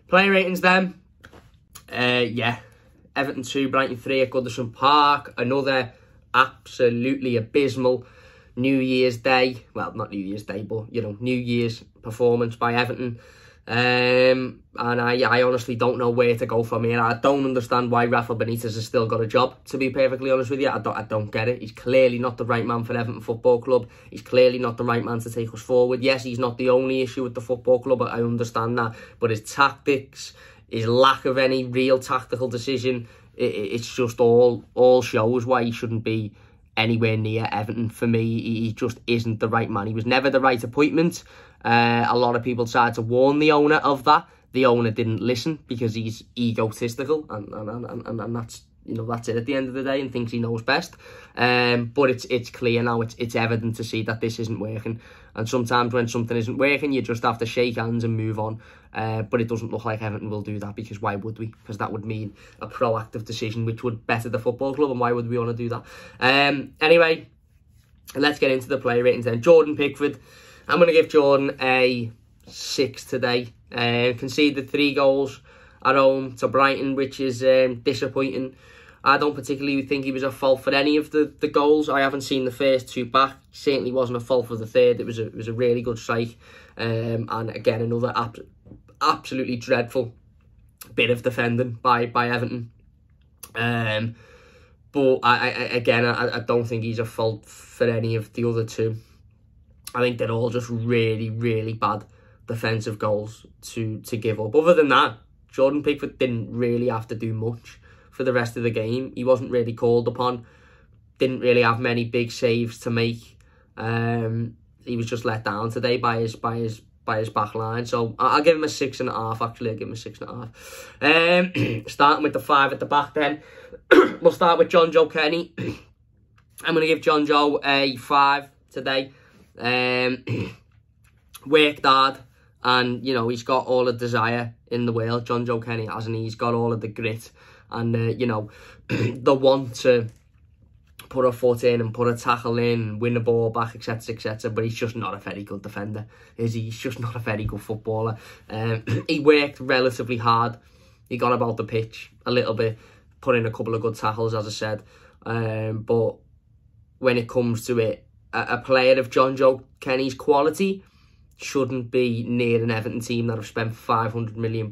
Player ratings then. Yeah. Everton 2, Brighton 3 at Goodison Park. Another absolutely abysmal New Year's Day. Well, not New Year's Day, but, you know, New Year's performance by Everton. And I honestly don't know where to go from here. I don't understand why Rafa Benitez has still got a job, to be perfectly honest with you. I don't get it. He's clearly not the right man for Everton Football Club. He's clearly not the right man to take us forward. Yes, he's not the only issue with the football club. I understand that. But his tactics, his lack of any real tactical decision, it's just all shows why he shouldn't be anywhere near Everton. For me, he just isn't the right man. He was never the right appointment. A lot of people tried to warn the owner of that. The owner didn't listen because he's egotistical, and that's, you know, that's it at the end of the day, and thinks he knows best. But it's clear now, it's evident to see that this isn't working. And sometimes when something isn't working, you just have to shake hands and move on. But it doesn't look like Everton will do that, because why would we? Because that would mean a proactive decision which would better the football club, and why would we want to do that? Anyway, let's get into the player ratings then. Jordan Pickford. I'm going to give Jordan a 6 today. Conceded 3 goals at home to Brighton, which is disappointing. I don't particularly think he was at fault for any of the goals. I haven't seen the first 2 back. Certainly wasn't a fault for the third. It was a really good strike. And again, another absolutely dreadful bit of defending by Everton. But I don't think he's at fault for any of the other 2. I think they're all just really, really bad defensive goals to give up. Other than that, Jordan Pickford didn't really have to do much for the rest of the game. He wasn't really called upon. Didn't really have many big saves to make. He was just let down today by his back line. So I'll give him a 6.5. Actually, I'll give him a 6.5. Starting with the 5 at the back then. We'll start with John Joe Kenny. I'm going to give John Joe a 5 today. Worked hard, and you know, he's got all the desire in the world. John Joe Kenny, hasn't he? He's got all of the grit and you know, the want to put a foot in and put a tackle in, win the ball back, etc, etc. But he's just not a very good defender, is he? He's just not a very good footballer. He worked relatively hard. He got about the pitch a little bit, put in a couple of good tackles, as I said. But when it comes to it, a player of John Joe Kenny's quality shouldn't be near an Everton team that have spent £500 million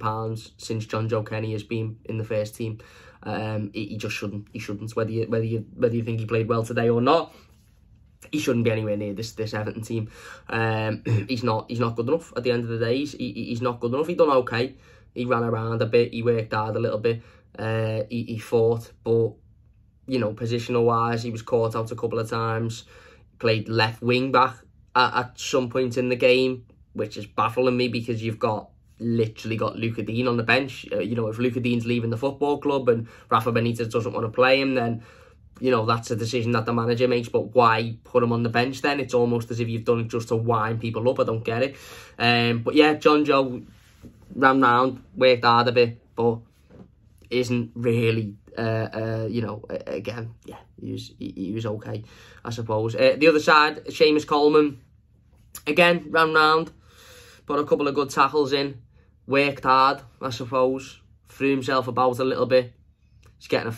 since John Joe Kenny has been in the first team. He just shouldn't. He shouldn't. Whether you think he played well today or not, he shouldn't be anywhere near this Everton team. He's not good enough. At the end of the day, he's not good enough. He done okay. He ran around a bit. He worked hard a little bit. He fought, but you know, positional wise, he was caught out a couple of times. Played left wing back at some point in the game, which is baffling me, because you've literally got Luca Dean on the bench. You know, if Luca Dean's leaving the football club and Rafa Benitez doesn't want to play him, then, you know, that's a decision that the manager makes. But why put him on the bench then? It's almost as if you've done it just to wind people up. I don't get it. But yeah, John Joe ran round, worked hard a bit, but isn't really, you know, again, yeah, he was okay, I suppose. The other side, Seamus Coleman, again, ran round, put a couple of good tackles in, worked hard, I suppose, threw himself about a little bit. He's getting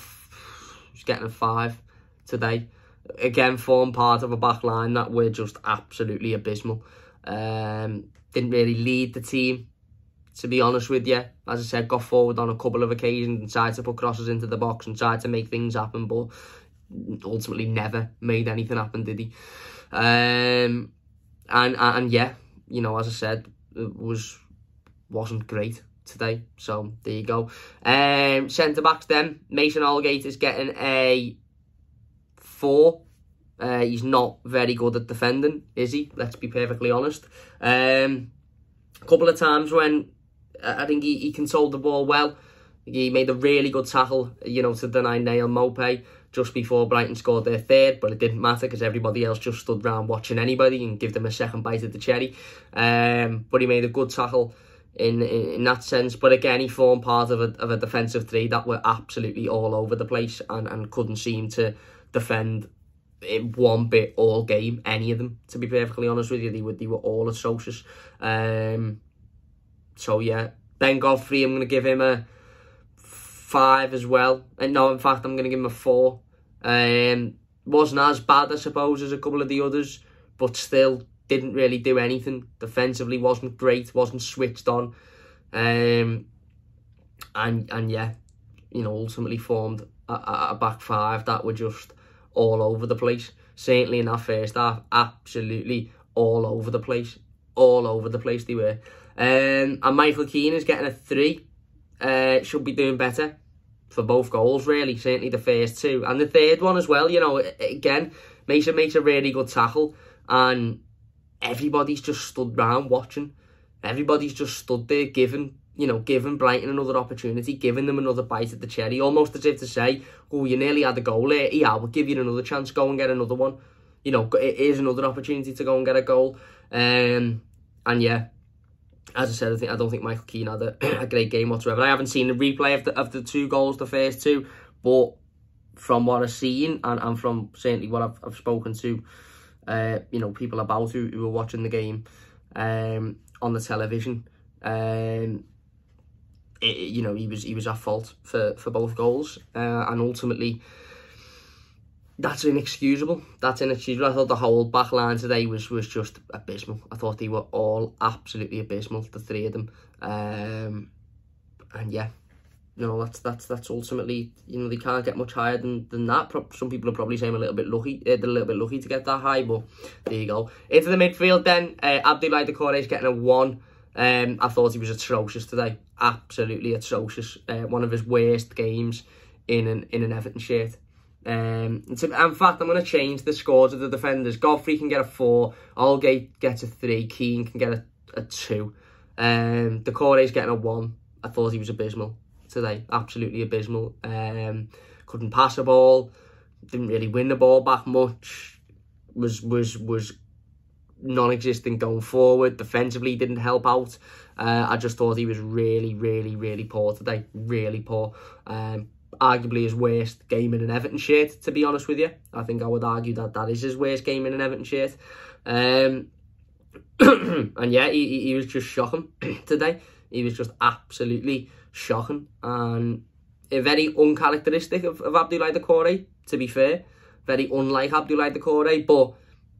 a 5 today. Again, formed part of a back line that were just absolutely abysmal. Didn't really lead the team, to be honest with you. As I said, got forward on a couple of occasions and tried to put crosses into the box and tried to make things happen, but ultimately never made anything happen, did he? And yeah, you know, as I said, it wasn't great today. So there you go. Centre backs then. Mason Holgate is getting a 4. He's not very good at defending, is he? Let's be perfectly honest. A couple of times when I think he controlled the ball well. He made a really good tackle, you know, to deny Nail Maupay just before Brighton scored their 3rd, but it didn't matter because everybody else just stood round watching anybody and give them a second bite at the cherry. But he made a good tackle in that sense. But again, he formed part of a defensive 3 that were absolutely all over the place and couldn't seem to defend in one bit all game, any of them, to be perfectly honest with you. They were all atrocious. So yeah, Ben Godfrey, I'm going to give him a 5 as well. And no, in fact, I'm going to give him a 4. Wasn't as bad, I suppose, as a couple of the others, but still didn't really do anything. Defensively wasn't great, wasn't switched on. And yeah, you know, ultimately formed a back 5 that were just all over the place. Certainly in that first half, absolutely all over the place. All over the place they were. And Michael Keane is getting a 3. Should be doing better for both goals, really. Certainly the first 2. And the third one as well, you know, again, makes a really good tackle. And everybody's just stood round watching. Everybody's just stood there giving Brighton another opportunity, giving them another bite at the cherry, almost as if to say, oh, you nearly had a goal there. Yeah, we'll give you another chance. Go and get another one. You know, it is another opportunity to go and get a goal. And yeah, as I said, I don't think Michael Keane had a great game whatsoever. I haven't seen the replay of the 2 goals, the first 2, but from what I've seen and from certainly what I've spoken to, you know, people about who were watching the game on the television, you know, he was at fault for both goals, and ultimately that's inexcusable. That's inexcusable. I thought the whole back line today was just abysmal. I thought they were all absolutely abysmal, the 3 of them. And yeah, you know, that's ultimately, you know, they can't get much higher than that. Some people are probably saying a little bit lucky. They're a little bit lucky to get that high, but there you go. Into the midfield then, Abdoulaye Doucouré is getting a 1. I thought he was atrocious today. Absolutely atrocious. One of his worst games in an Everton shirt. In fact, I'm going to change the scores of the defenders. Godfrey can get a 4. Aldgate gets a 3. Keane can get a 2. Doucouré's getting a 1. I thought he was abysmal today. Absolutely abysmal. Couldn't pass a ball. Didn't really win the ball back much. Was non-existent going forward. Defensively didn't help out. I just thought he was really, really, really poor today. Really poor. Arguably his worst game in an Everton shirt, to be honest with you. I think I would argue that is his worst game in an Everton shirt. And yeah, he was just shocking today. He was just absolutely shocking. And very uncharacteristic of Abdoulaye Doucouré, to be fair. Very unlike Abdoulaye Doucouré, but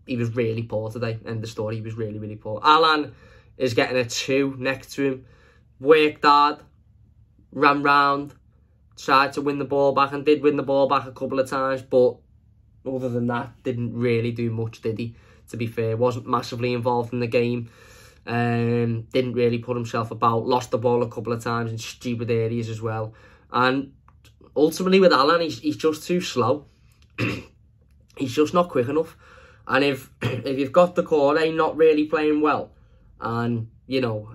he was really poor today. End of story, he was really, really poor. Alan is getting a 2 next to him. Worked hard, ran round, tried to win the ball back and did win the ball back a couple of times, but other than that, didn't really do much, did he? To be fair, wasn't massively involved in the game. Didn't really put himself about. Lost the ball a couple of times in stupid areas as well. And ultimately with Alan, he's just too slow. He's just not quick enough. And if you've got Doucouré not really playing well, and you know,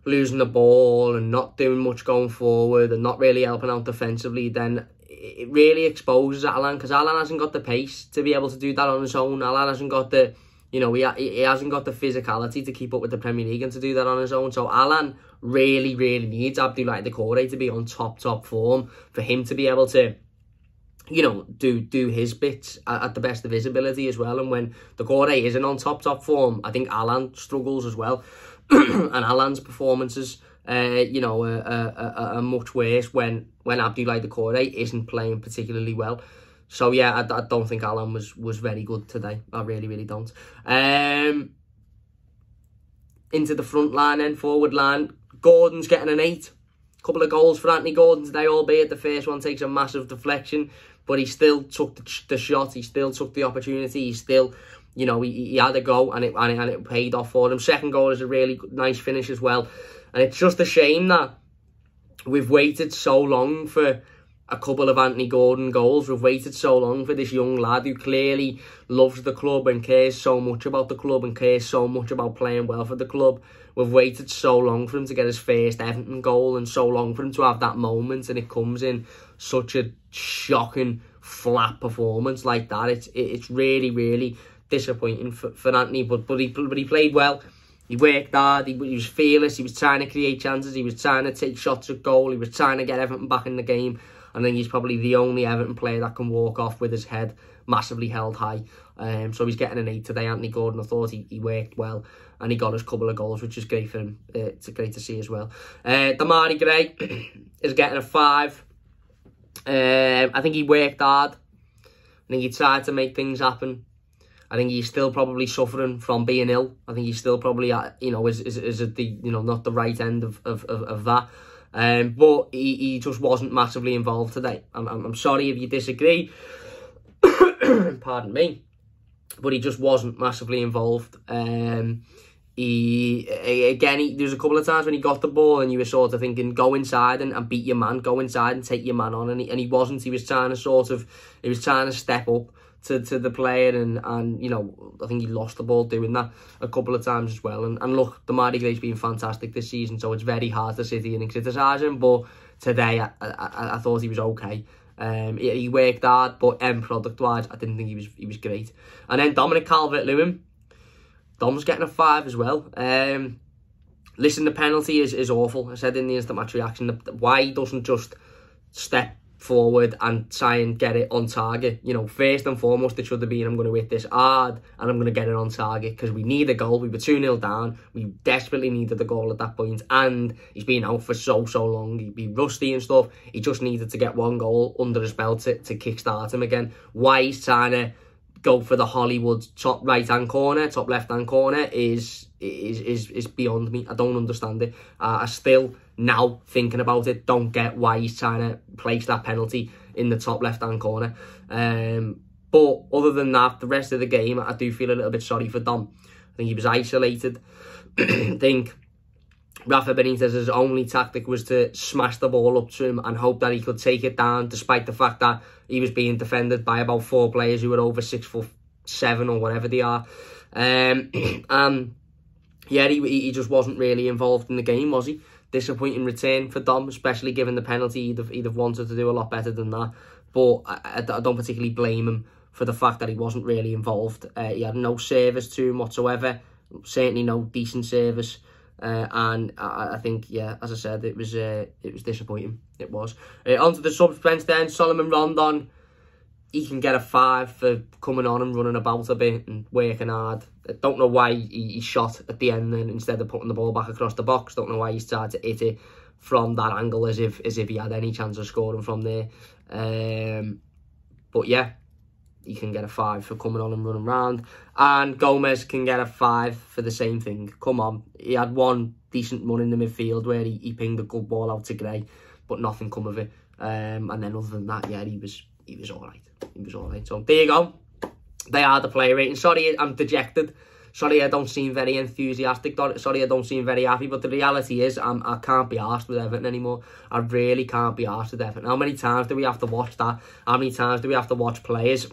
losing the ball and not doing much going forward and not really helping out defensively, then it really exposes Alan, because Alan hasn't got the pace to be able to do that on his own. Alan hasn't got the, you know, he hasn't got the physicality to keep up with the Premier League and to do that on his own. So Alan really, really needs Abdoulaye Doucouré to be on top form for him to be able to, you know, do his bits at the best of his ability as well. And when Doucouré isn't on top form, I think Alan struggles as well. And Alan's performances, you know, are much worse when Abdoulaye Doucouré isn't playing particularly well. So yeah, I don't think Alan was very good today. I really, really don't. Into the front line then, forward line, Gordon's getting an 8. Couple of goals for Anthony Gordon today, albeit the first one takes a massive deflection, but he still took the shot, he still took the opportunity, he still, you know, he had a go, and it paid off for him. Second goal is a really nice finish as well. And it's just a shame that we've waited so long for a couple of Anthony Gordon goals. We've waited so long for this young lad who clearly loves the club and cares so much about the club and cares so much about playing well for the club. We've waited so long for him to get his first Everton goal and so long for him to have that moment, and it comes in such a shocking, flat performance like that. It's really, really disappointing for Anthony, but he played well. He worked hard, he was fearless, he was trying to create chances, he was trying to take shots at goal, he was trying to get Everton back in the game. I think he's probably the only Everton player that can walk off with his head massively held high. So he's getting an 8 today. Anthony Gordon, I thought he worked well, and he got us a couple of goals, which is great for him. It's great to see as well. The Marty Grey is getting a 5. I think he worked hard. I think he tried to make things happen. I think he's still probably suffering from being ill. I think he's still probably at, is at the, not the right end of that. But he just wasn't massively involved today. I'm sorry if you disagree. Pardon me. But he just wasn't massively involved. There's a couple of times when he got the ball and you were sort of thinking, go inside and beat your man, go inside and take your man on, and he wasn't. He was trying to step up to the player, and I think he lost the ball doing that a couple of times as well. And look, the Marty Grey's been fantastic this season, so it's very hard to sit here and criticise him, but today I thought he was okay. He worked hard, but end product wise, I didn't think he was great. And then Dominic Calvert-Lewin, Dom's getting a 5 as well. Listen, the penalty is awful. I said in the instant match reaction, why he doesn't just step forward and try and get it on target. First and foremost, it should have been, I'm going to hit this hard and I'm going to get it on target, because we need a goal. We were 2-0 down. We desperately needed a goal at that point, and he's been out for so long. He'd be rusty and stuff. He just needed to get one goal under his belt to kickstart him again. Why he's trying to go for the Hollywood top right-hand corner, top left-hand corner is beyond me. I don't understand it. I still, now thinking about it, don't get why he's trying to place that penalty in the top left-hand corner. But other than that, the rest of the game, I do feel a little bit sorry for Dom. I think he was isolated. I think Rafa Benitez's only tactic was to smash the ball up to him and hope that he could take it down, despite the fact that he was being defended by about 4 players who were over 6'7" or whatever they are. Yeah, he just wasn't really involved in the game, was he? Disappointing return for Dom, especially given the penalty. He'd have wanted to do a lot better than that. But I don't particularly blame him for the fact that he wasn't really involved. He had no service to him whatsoever. Certainly no decent service. And I think, yeah, as I said, it was disappointing. It was. Onto the subs bench then. Solomon Rondon, he can get a 5 for coming on and running about a bit and working hard. I don't know why he shot at the end then instead of putting the ball back across the box. Don't know why he started to hit it from that angle as if he had any chance of scoring from there. But yeah, he can get a 5 for coming on and running around. And Gomez can get a 5 for the same thing. Come on. He had one decent run in the midfield where he pinged a good ball out to Gray, but nothing come of it. And then other than that, yeah, he was alright. He was alright. So there you go. They are the player rating. Sorry, I'm dejected. Sorry, I don't seem very enthusiastic. Sorry, I don't seem very happy. But the reality is, I can't be arsed with Everton anymore. I really can't be arsed with Everton. How many times do we have to watch that? How many times do we have to watch players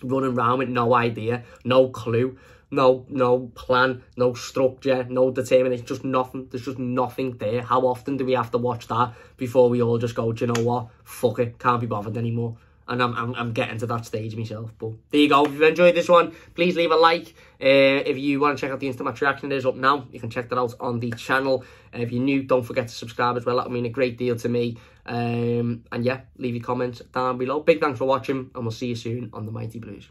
running around with no idea, no clue, no plan, no structure, no determination, just nothing. There's just nothing there. How often do we have to watch that before we all just go, do you know what? Fuck it, can't be bothered anymore. And I'm getting to that stage myself. But there you go. If you've enjoyed this one, please leave a like. If you want to check out the instant match reaction, it is up now. You can check that out on the channel. If you're new, don't forget to subscribe as well. That would mean a great deal to me. And yeah, leave your comments down below. Big thanks for watching, and we'll see you soon on the Mighty Blues.